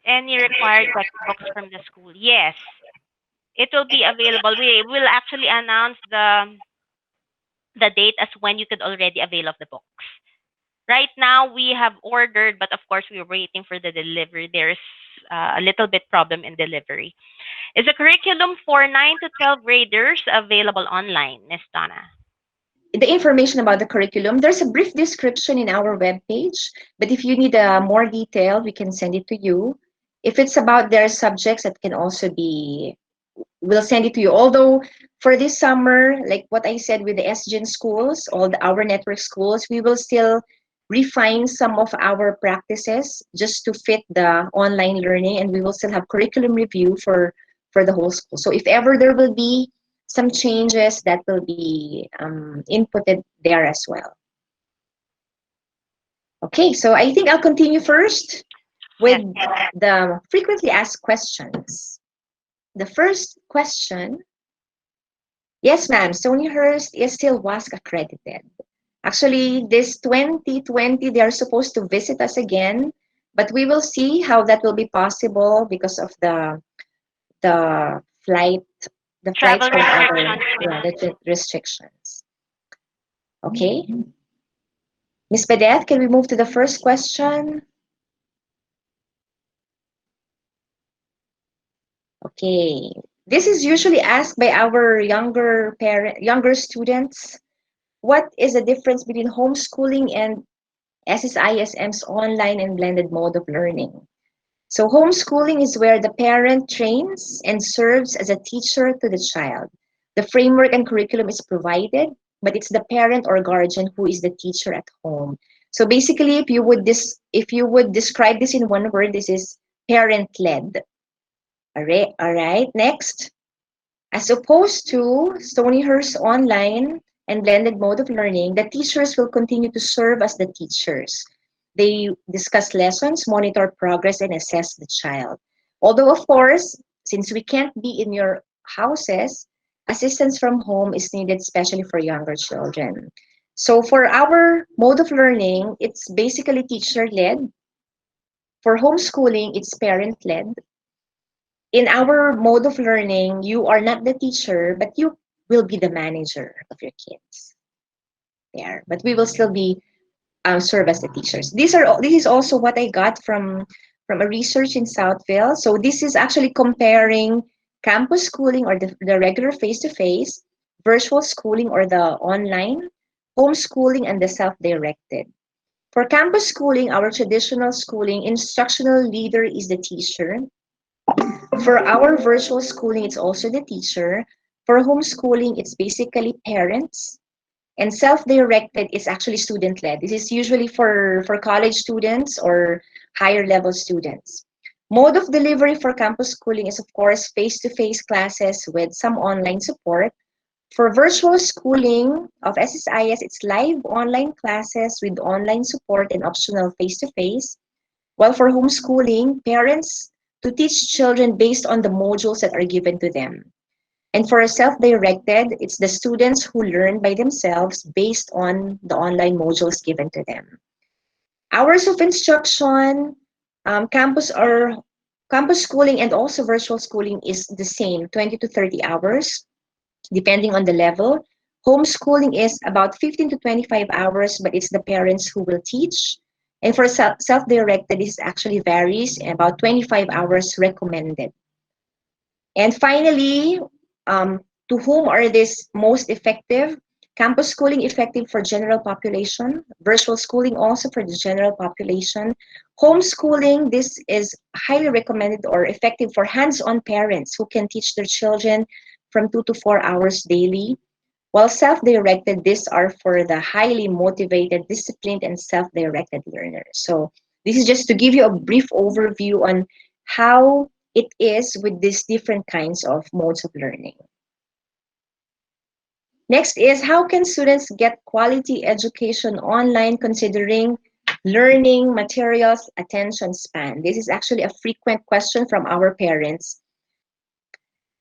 any required textbooks from the school? Yes, it will be available. We will actually announce the date as when you could already avail of the books. Right now, we have ordered, but of course, we're waiting for the delivery. There's a little bit problem in delivery. Is the curriculum for 9 to 12 graders available online, Ms. Donna? The information about the curriculum, there's a brief description in our webpage, but if you need more detail, we can send it to you. If it's about their subjects, that can also be, we'll send it to you. Although for this summer, like what I said with the SGen schools, our network schools, we will still refine some of our practices just to fit the online learning, and we will still have curriculum review for the whole school. So if ever there will be some changes, that will be inputted there as well. Okay, so I think I'll continue first with the frequently asked questions. The first question, yes, ma'am, Stonyhurst is still WASC accredited. Actually, this 2020, they are supposed to visit us again, but we will see how that will be possible because of the flights Travel from restrictions. the restrictions. Okay. Ms. Badeth, can we move to the first question? Okay. This is usually asked by our younger students. What is the difference between homeschooling and SSISM's online and blended mode of learning? So homeschooling is where the parent trains and serves as a teacher to the child. The framework and curriculum is provided, but it's the parent or guardian who is the teacher at home. So basically, if you would describe this in one word, this is parent-led. All right. Next, as opposed to Stonyhurst online and blended mode of learning, the teachers will continue to serve as the teachers. They discuss lessons, monitor progress, and assess the child. Although, of course, since we can't be in your houses, assistance from home is needed, especially for younger children. So for our mode of learning, it's basically teacher-led. For homeschooling, it's parent-led. In our mode of learning, you are not the teacher, but you will be the manager of your kids there. But we will still be serve as the teachers. This is also what I got from a research in Southville. So this is actually comparing campus schooling or the regular face-to-face, virtual schooling or the online, homeschooling, and the self-directed. For campus schooling, our traditional schooling, instructional leader is the teacher. For our virtual schooling, it's also the teacher. For homeschooling, it's basically parents. And self-directed is actually student-led. This is usually for college students or higher level students. Mode of delivery for campus schooling is, of course, face-to-face classes with some online support. For virtual schooling of SSIS, it's live online classes with online support and optional face-to-face. While for homeschooling, parents to teach children based on the modules that are given to them. And for self-directed, it's the students who learn by themselves based on the online modules given to them. Hours of instruction, campus schooling and also virtual schooling is the same, 20 to 30 hours, depending on the level. Homeschooling is about 15 to 25 hours, but it's the parents who will teach. And for self-directed, this actually varies, about 25 hours recommended. And finally, to whom are these most effective? Campus schooling effective for general population, virtual schooling also for the general population. Homeschooling, this is highly recommended or effective for hands-on parents who can teach their children from 2 to 4 hours daily. While self-directed, these are for the highly motivated, disciplined, and self-directed learners. So this is just to give you a brief overview on how it is with these different kinds of modes of learning. Next is, how can students get quality education online considering learning materials, attention span? This is actually a frequent question from our parents.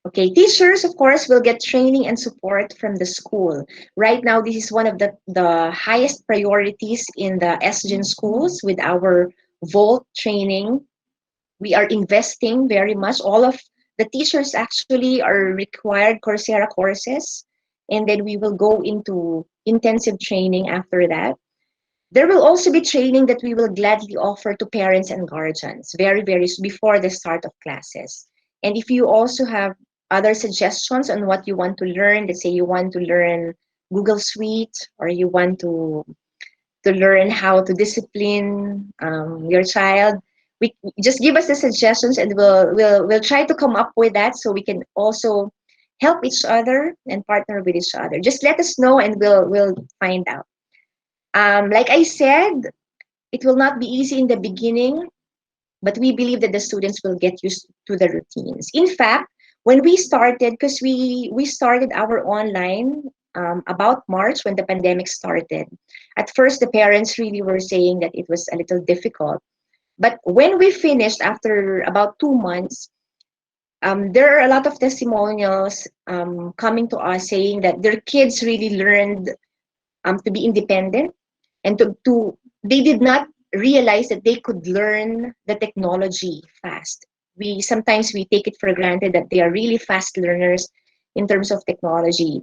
Okay, teachers, of course, will get training and support from the school. Right now, this is one of the highest priorities in the SGen schools with our Volt training. We are investing very much. All of the teachers actually are required Coursera courses, and then we will go into intensive training after that. There will also be training that we will gladly offer to parents and guardians very before the start of classes. And if you also have other suggestions on what you want to learn, let's say you want to learn Google Suite, or you want to learn how to discipline your child, we just give us the suggestions, and we'll try to come up with that so we can also help each other and partner with each other. Just let us know, and we'll find out. Like I said, it will not be easy in the beginning, but we believe that the students will get used to the routines. In fact, when we started, because we started our online about March when the pandemic started. At first, the parents really were saying that it was a little difficult. But when we finished after about 2 months, there are a lot of testimonials coming to us saying that their kids really learned to be independent, and they did not realize that they could learn the technology fast. Sometimes we take it for granted that they are really fast learners in terms of technology.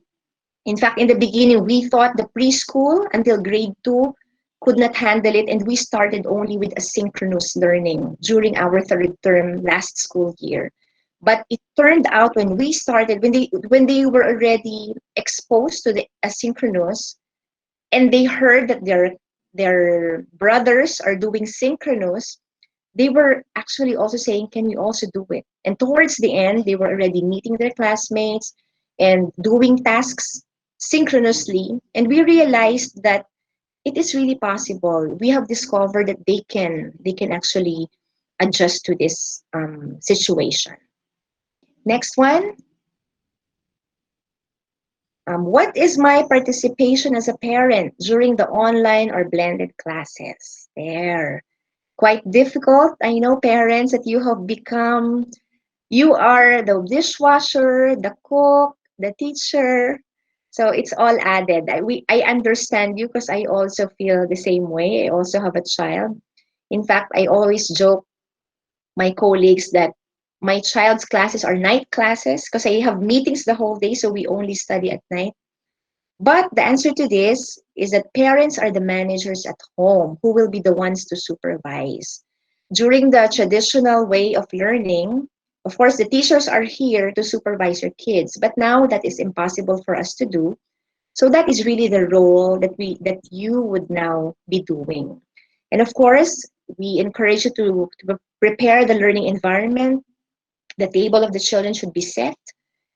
In fact, in the beginning, we thought the preschool until grade 2 could not handle it, and we started only with asynchronous learning during our third term last school year. But it turned out when we started, when they were already exposed to the asynchronous, and they heard that their brothers are doing synchronous, they were actually also saying, can you also do it? And towards the end, they were already meeting their classmates and doing tasks synchronously. And we realized that it is really possible. We have discovered that they can actually adjust to this situation. Next one. What is my participation as a parent during the online or blended classes? There. Quite difficult. I know, parents, that you have become, you are the dishwasher, the cook, the teacher. So it's all added. I understand you because I also feel the same way. I also have a child. In fact, I always joke my colleagues that my child's classes are night classes because I have meetings the whole day, so we only study at night. But the answer to this is that parents are the managers at home who will be the ones to supervise. During the traditional way of learning, of course, the teachers are here to supervise your kids, but now that is impossible for us to do. So that is really the role that you would now be doing. And of course, we encourage you to prepare the learning environment. The table of the children should be set,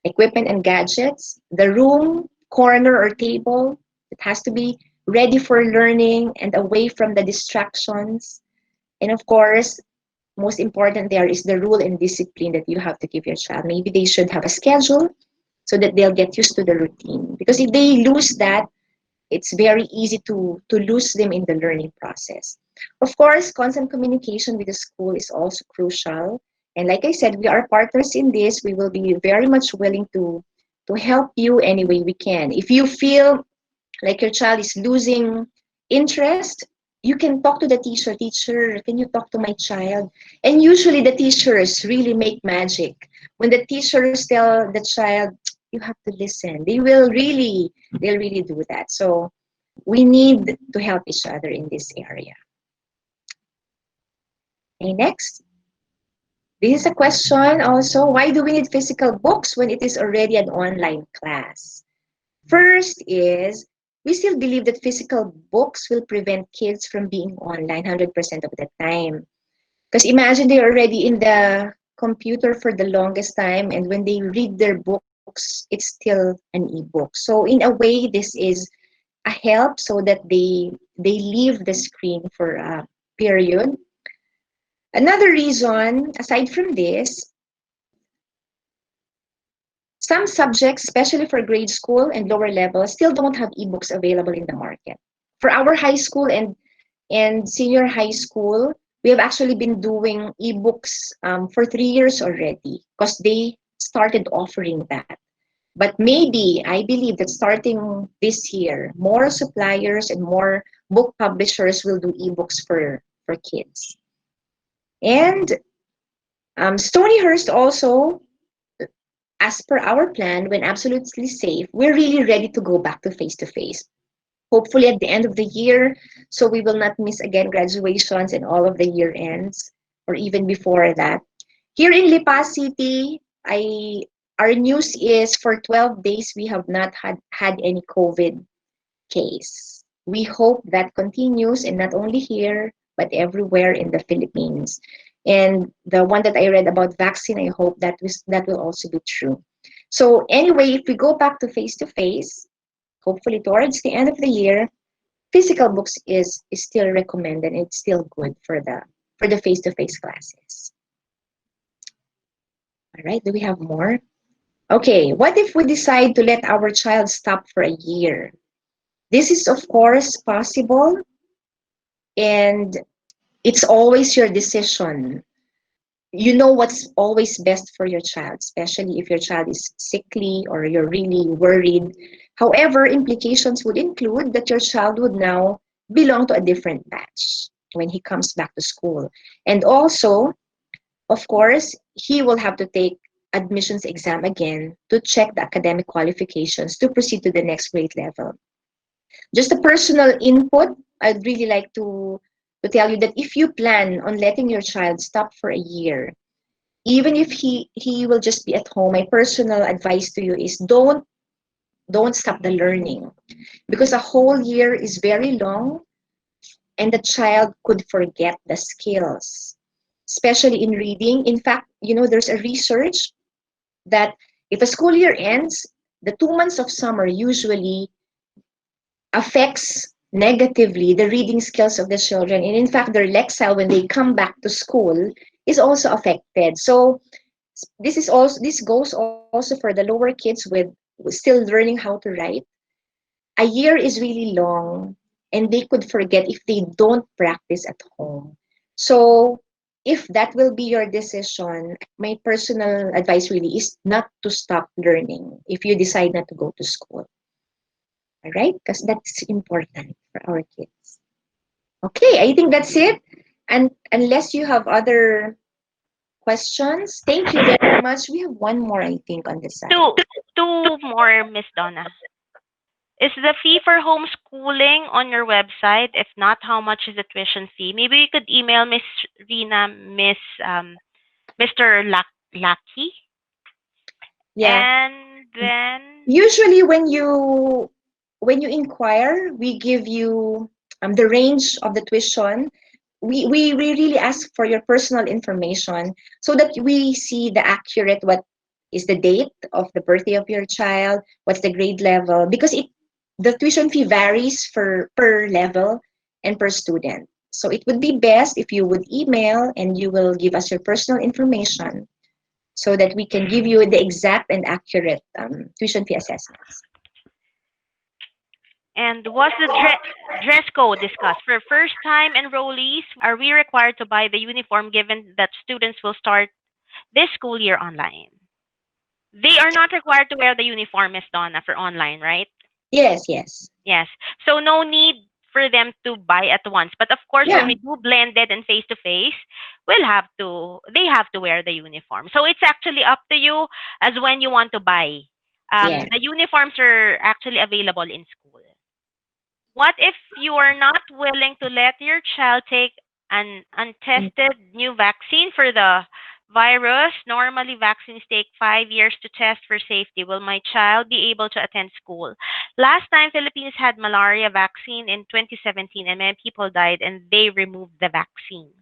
equipment and gadgets, the room, corner or table, it has to be ready for learning and away from the distractions. And of course, most important there is the rule and discipline that you have to give your child. Maybe they should have a schedule so that they'll get used to the routine. Because if they lose that, it's very easy to lose them in the learning process. Of course, constant communication with the school is also crucial. And like I said, we are partners in this. We will be very much willing to help you any way we can. If you feel like your child is losing interest, you can talk to the teacher. Teacher, can you talk to my child? And usually the teachers really make magic. When the teachers tell the child, you have to listen, they'll really do that. So we need to help each other in this area. Okay, next. This is a question also. Why do we need physical books when it is already an online class? First is, we still believe that physical books will prevent kids from being online 100% of the time. Because imagine they're already in the computer for the longest time, and when they read their books, it's still an ebook. So in a way, this is a help so that they leave the screen for a period. Another reason, aside from this, some subjects, especially for grade school and lower levels, still don't have ebooks available in the market. For our high school and senior high school, we have actually been doing ebooks for 3 years already because they started offering that. But maybe I believe that starting this year, more suppliers and more book publishers will do ebooks for kids. And Stonyhurst also, as per our plan, when absolutely safe, we're really ready to go back to face-to-face. Hopefully at the end of the year, so we will not miss again graduations and all of the year ends, or even before that. Here in Lipa City, our news is for 12 days we have not had any COVID case. We hope that continues, and not only here, but everywhere in the Philippines. And the one that I read about vaccine, I hope that will also be true. So anyway, if we go back to face, hopefully towards the end of the year, physical books is still recommended. It's still good for the face-to-face classes. All right, do we have more? Okay, what if we decide to let our child stop for a year? This is of course possible, and it's always your decision. You know what's always best for your child, especially if your child is sickly or you're really worried. However, implications would include that your child would now belong to a different batch when he comes back to school. And also, of course, he will have to take admissions exam again to check the academic qualifications to proceed to the next grade level. Just a personal input, I'd really like to tell you that if you plan on letting your child stop for a year, even if he will just be at home, my personal advice to you is don't stop the learning, because a whole year is very long and the child could forget the skills, especially in reading. In fact, there's a research that if a school year ends, the 2 months of summer usually affects negatively the reading skills of the children. And in fact, their lexile when they come back to school is also affected. So this goes also for the lower kids with still learning how to write. A year is really long, and they could forget if they don't practice at home. So if that will be your decision, my personal advice really is not to stop learning if you decide not to go to school. All right? Because that's important for our kids. Okay, I think that's it. And unless you have other questions, thank you very much. We have one more, I think, on the side. Two more, Miss Donna. Is the fee for homeschooling on your website? If not, how much is the tuition fee? Maybe you could email Miss Rhena, Mr. Lucky, Yeah. and then Usually when you inquire, we give you the range of the tuition. We really ask for your personal information so that we see the accurate what is the date of the birthday of your child, what's the grade level, because the tuition fee varies for per level and per student. So it would be best if you would email and you will give us your personal information so that we can give you the exact and accurate tuition fee assessments. and was the dress code discussed for first-time enrollees? Are we required to buy the uniform given that students will start this school year online? They are not required to wear the uniform, Miss Donna, for online, right? Yes, yes. Yes. So no need for them to buy at once. But of course, when Yeah, we do blended and face to face, they have to wear the uniform. So it's actually up to you as when you want to buy. yeah. The uniforms are actually available in school. What if you are not willing to let your child take an untested new vaccine for the virus? Normally, vaccines take 5 years to test for safety. Will my child be able to attend school? Last time, Philippines had malaria vaccine in 2017, and many people died, and they removed the vaccine.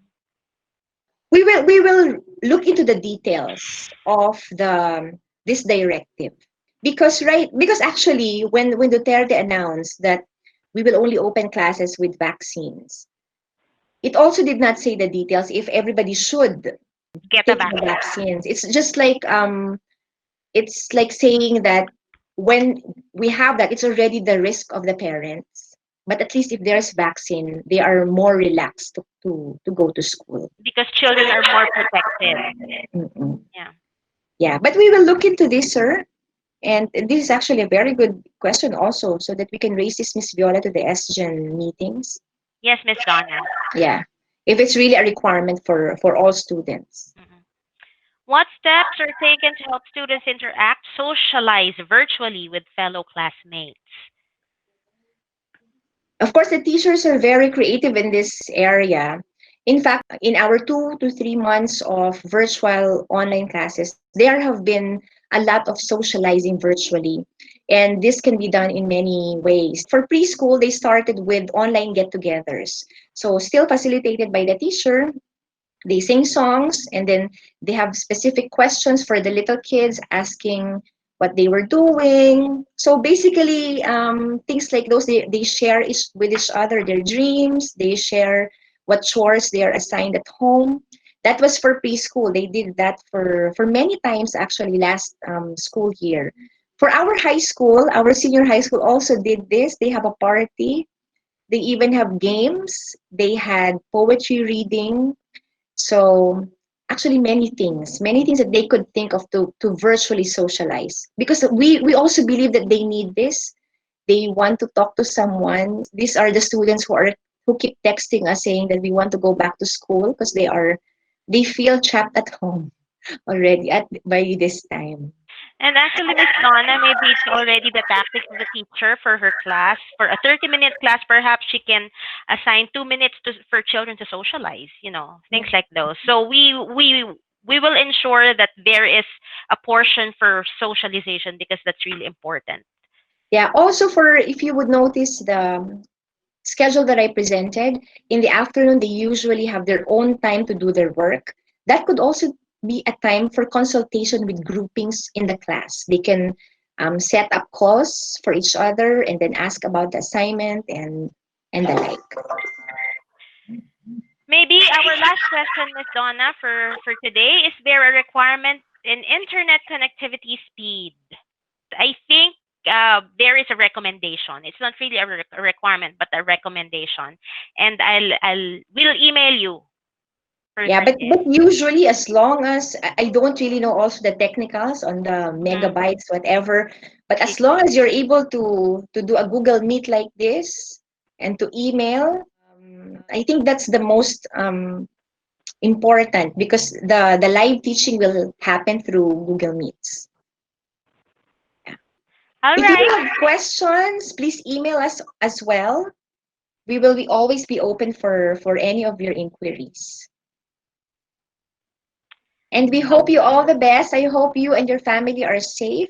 We will look into the details of the this directive because actually when Duterte announced that we will only open classes with vaccines, it also did not say the details if everybody should Get a take the vaccine. vaccines. It's like saying that when we have that, it's already the risk of the parents. But at least if there's vaccine, they are more relaxed to go to school. Because children are more protected. Mm-mm. Yeah. Yeah, but we will look into this, sir. And this is actually a very good question also, so that we can raise this, Miss Viola, to the SGen meetings. Yes, Miss Donna. Yeah, if it's really a requirement for all students. Mhm. What steps are taken to help students interact, socialize virtually with fellow classmates? Of course, the teachers are very creative in this area. In fact, in our 2 to 3 months of virtual online classes, there have been a lot of socializing virtually. And this can be done in many ways. For preschool, they started with online get togethers. So, still facilitated by the teacher, they sing songs and then they have specific questions for the little kids asking what they were doing. So basically things like those, they share with each other their dreams, they share what chores they are assigned at home. That was for preschool. They did that for many times actually last school year. For our high school, our senior high school also did this. They have a party, they even have games, they had poetry reading. So actually many things that they could think of to virtually socialize. Because we also believe that they need this. They want to talk to someone. These are the students who keep texting us saying that we want to go back to school because they feel trapped at home already at by this time. And actually, Miss Donna, maybe it's already the tactic of the teacher for her class. For a 30-minute class, perhaps she can assign 2 minutes for children to socialize, things like those. So we will ensure that there is a portion for socialization because that's really important. Yeah, also for if you would notice the schedule that I presented, in the afternoon, they usually have their own time to do their work. That could also be a time for consultation with groupings in the class. They can set up calls for each other and then ask about the assignment and and the like. Maybe our last question, Miss Donna, for today, is there a requirement in internet connectivity speed? I think there is a recommendation. It's not really a requirement, but a recommendation. And will email you Yeah, further but this. usually as long as I don't really know also the technicals on the Mm, megabytes, whatever, but she as long said. as you're able to do a Google Meet like this and to email, I think that's the most important because the live teaching will happen through Google Meets. All If you right. have questions, please email us as well. We will always be open for any of your inquiries. And we hope you all the best. I hope you and your family are safe.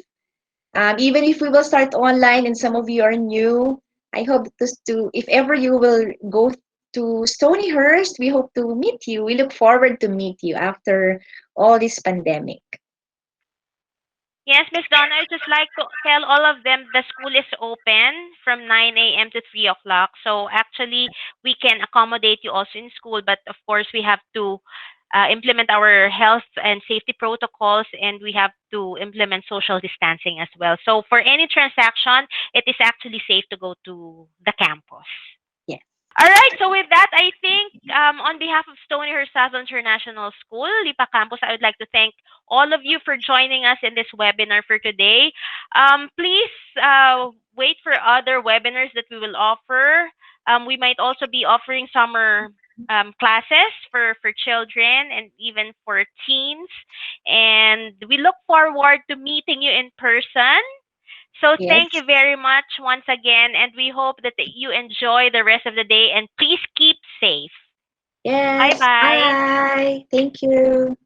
Even if we will start online and some of you are new, I hope if ever you will go to Stonyhurst, we hope to meet you. We look forward to meet you after all this pandemic. Yes, Miss Donna, I just like to tell all of them the school is open from 9 a.m. to 3 o'clock. So actually, we can accommodate you also in school, but of course, we have to implement our health and safety protocols, and we have to implement social distancing as well. So for any transaction, it is actually safe to go to the campus. Yeah. All right. So with that, I think on behalf of Stonyhurst Southville International School, Lipa Campus, I would like to thank all of you for joining us in this webinar for today. Please wait for other webinars that we will offer. We might also be offering summer classes for children and even for teens. And we look forward to meeting you in person. So thank Yes. you very much once again, and we hope that you enjoy the rest of the day and please keep safe. Bye Yes. bye. Bye. Thank you.